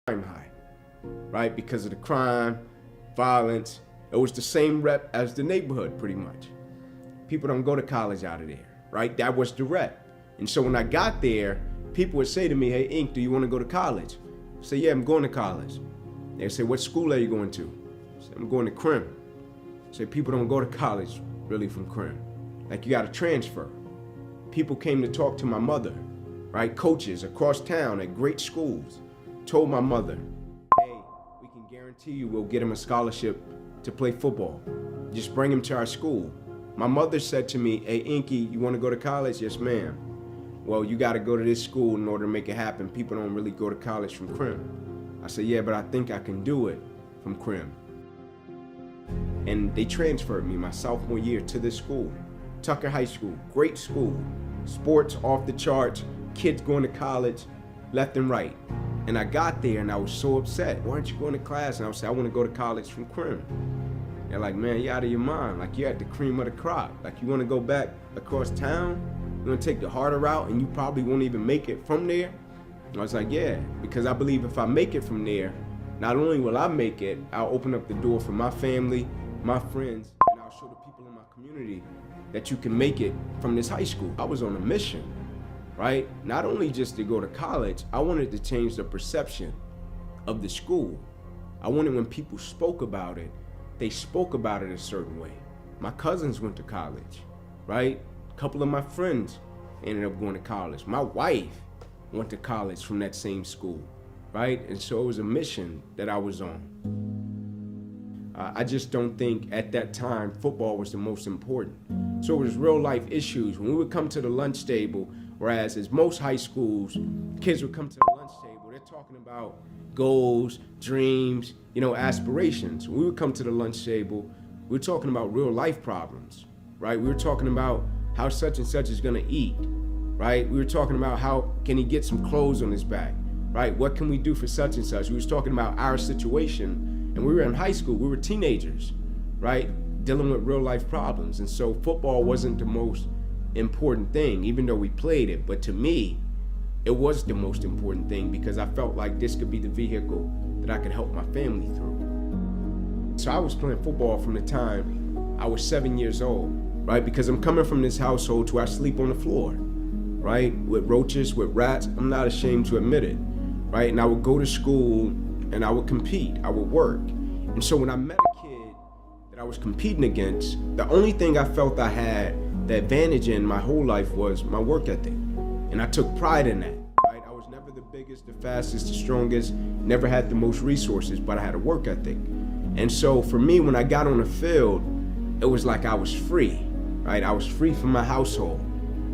crime high, right? Because of the crime, violence. It was the same rep as the neighborhood, pretty much. People don't go to college out of there, right? That was the rep. And so when I got there, people would say to me, "Hey, Ink, do you want to go to college?" I say, "Yeah, I'm going to college." They say, "What school are you going to?" I say, "I'm going to Crim." I say, "People don't go to college really from Crim. Like, you got to transfer." People came to talk to my mother, right? Coaches across town at great schools told my mother, "Hey, we can guarantee you we'll get him a scholarship to play football. Just bring him to our school." My mother said to me, "Hey, Inky, you want to go to college?" "Yes, ma'am." "Well, you got to go to this school in order to make it happen. People don't really go to college from Crim." I said, "Yeah, but I think I can do it from Crim." And they transferred me my sophomore year to this school, Tucker High School, great school, sports off the charts, kids going to college left and right. And I got there and I was so upset. "Why aren't you going to class?" And I would say, "I want to go to college from Crim." They're like, "Man, you're out of your mind. Like, you're at the cream of the crop. Like, you want to go back across town? You want to take the harder route and you probably won't even make it from there?" And I was like, "Yeah, because I believe if I make it from there, not only will I make it, I'll open up the door for my family, my friends, and I'll show the people in my community that you can make it from this high school." I was on a mission, right? Not only just to go to college, I wanted to change the perception of the school. I wanted when people spoke about it, they spoke about it a certain way. My cousins went to college, right? A couple of my friends ended up going to college. My wife went to college from that same school, right? And so it was a mission that I was on. I just don't think at that time football was the most important. So it was real life issues. When we would come to the lunch table, whereas as most high schools, kids would come to the lunch table, they're talking about goals, dreams, aspirations. When we would come to the lunch table, we were talking about real life problems, right? We were talking about how such and such is gonna eat, right? We were talking about how can he get some clothes on his back, right? What can we do for such and such? We was talking about our situation. And we were in high school, we were teenagers, right? Dealing with real life problems. And so football wasn't the most important thing, even though we played it. But to me, it was the most important thing because I felt like this could be the vehicle that I could help my family through. So I was playing football from the time I was 7 years old, right? Because I'm coming from this household where I sleep on the floor, right? With roaches, with rats. I'm not ashamed to admit it, right? And I would go to school and I would compete, I would work. And so when I met a kid that I was competing against, the only thing I felt I had the advantage in my whole life was my work ethic. And I took pride in that, right? I was never the biggest, the fastest, the strongest, never had the most resources, but I had a work ethic. And so for me, when I got on the field, it was like I was free, right? I was free from my household,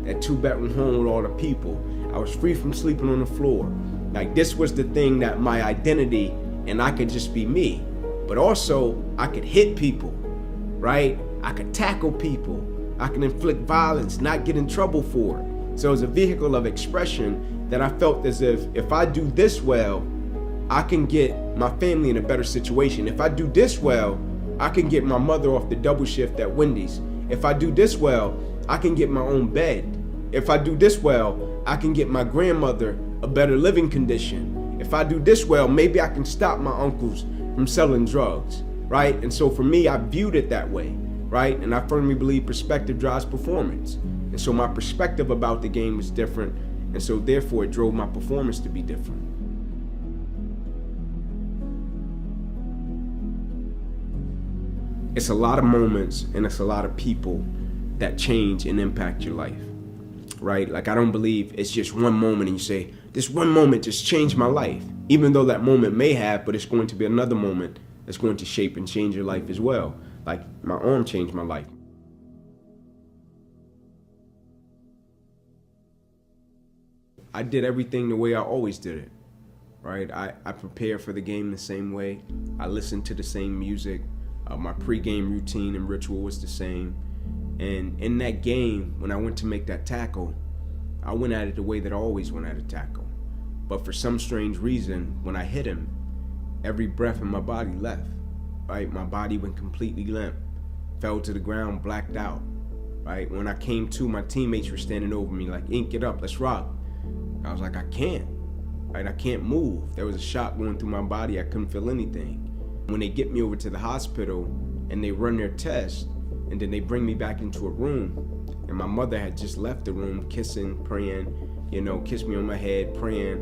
that 2-bedroom home with all the people. I was free from sleeping on the floor. Like, this was the thing that my identity, and I could just be me. But also, I could hit people, right? I could tackle people. I can inflict violence, not get in trouble for it. So it was a vehicle of expression that I felt as if I do this well, I can get my family in a better situation. If I do this well, I can get my mother off the double shift at Wendy's. If I do this well, I can get my own bed. If I do this well, I can get my grandmother a better living condition. If I do this well, maybe I can stop my uncles from selling drugs, right? And so for me, I viewed it that way, right? And I firmly believe perspective drives performance. And so my perspective about the game was different. And so therefore it drove my performance to be different. It's a lot of moments and it's a lot of people that change and impact your life, right? Like, I don't believe it's just one moment and you say, this one moment just changed my life. Even though that moment may have, but it's going to be another moment that's going to shape and change your life as well. Like, my arm changed my life. I did everything the way I always did it, right? I prepared for the game the same way. I listened to the same music. My pregame routine and ritual was the same. And in that game, when I went to make that tackle, I went at it the way that I always went at a tackle. But for some strange reason, when I hit him, every breath in my body left, right? My body went completely limp, fell to the ground, blacked out, right? When I came to, my teammates were standing over me like, "Ink, get up, let's rock." I was like, "I can't." right? I can't move. There was a shock going through my body. I couldn't feel anything. When they get me over to the hospital and they run their test, and then they bring me back into a room, and my mother had just left the room kissing, praying, kissed me on my head, praying,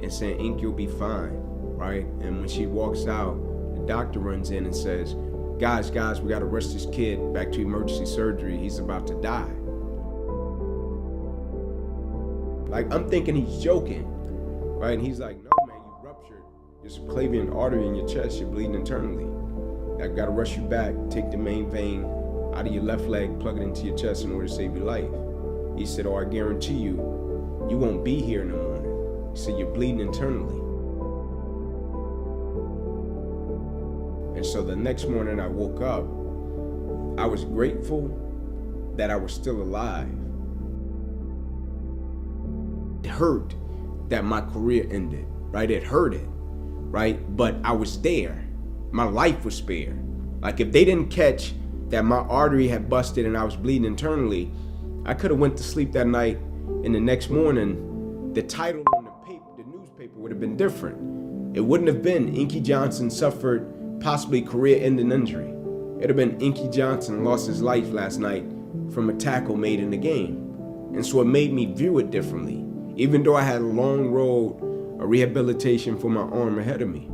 and saying, Inky, you'll be fine, right? And when she walks out, the doctor runs in and says, guys, we gotta rush this kid back to emergency surgery. He's about to die. Like, I'm thinking he's joking, right? And he's like, no, man, you ruptured your subclavian artery in your chest. You're bleeding internally. I gotta rush you back, take the main vein out of your left leg, plug it into your chest in order to save your life. He said, I guarantee you, you won't be here in the morning. He said, you're bleeding internally. And so the next morning I woke up, I was grateful that I was still alive. It hurt that my career ended, right? It hurted, right? But I was there. My life was spared. Like, if they didn't catch that my artery had busted and I was bleeding internally, I could have went to sleep that night, and the next morning, the title on the newspaper would have been different. It wouldn't have been Inky Johnson suffered possibly career-ending injury. It would have been Inky Johnson lost his life last night from a tackle made in the game. And so it made me view it differently, even though I had a long road of rehabilitation for my arm ahead of me.